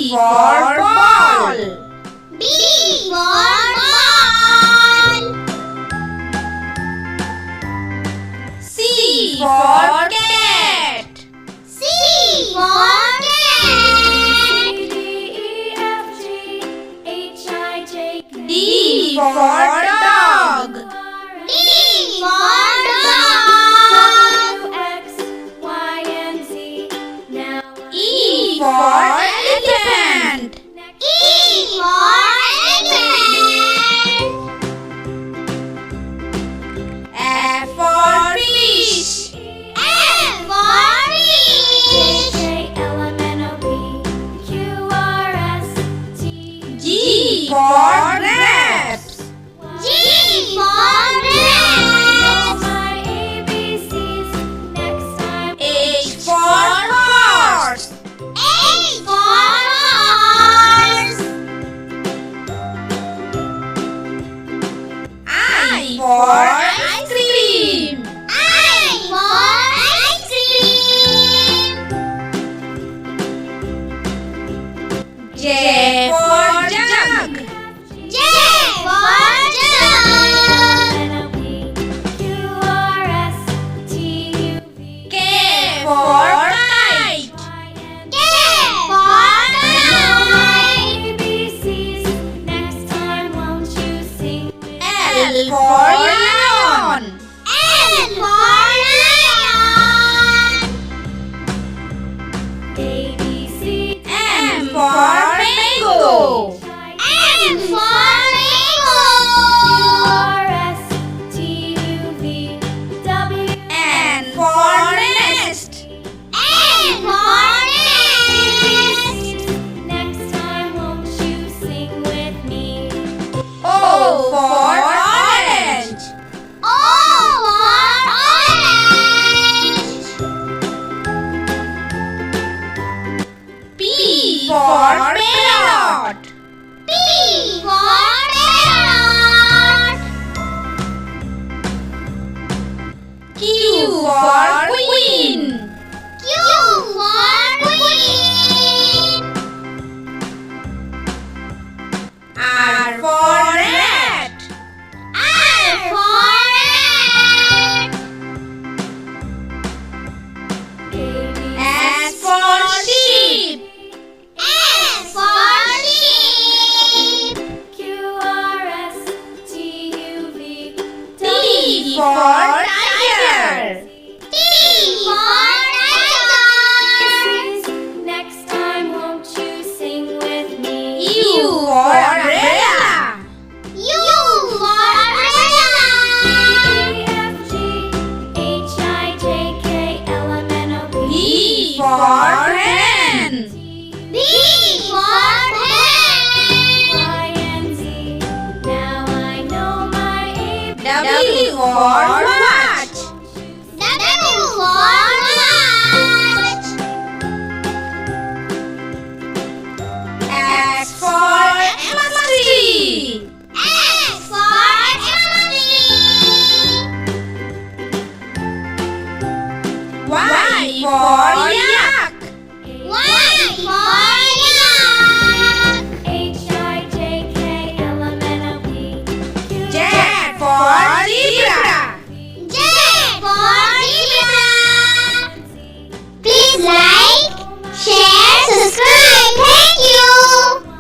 for ball. B for ball. C for cat. C for cat. D for dog. D for dog. E for elephant. E for elephant. F for fish. F for fish. G for grapes. G for grapes. H for horse. H for horse. I for ice cream. I for ice cream. J for jug. J for jug. K for kite. K for kite. L for lion. L for lion. M for mango. M for mango. N for nest. N for nest. O for orange. O for orange. P for parrot. P for parrot. Q for queen. Q for queen. R for rat. R for rat. S for sheep. S for sheep. T for tiger. T for tiger. U for umbrella. U for umbrella. V for hen. B for hen. W for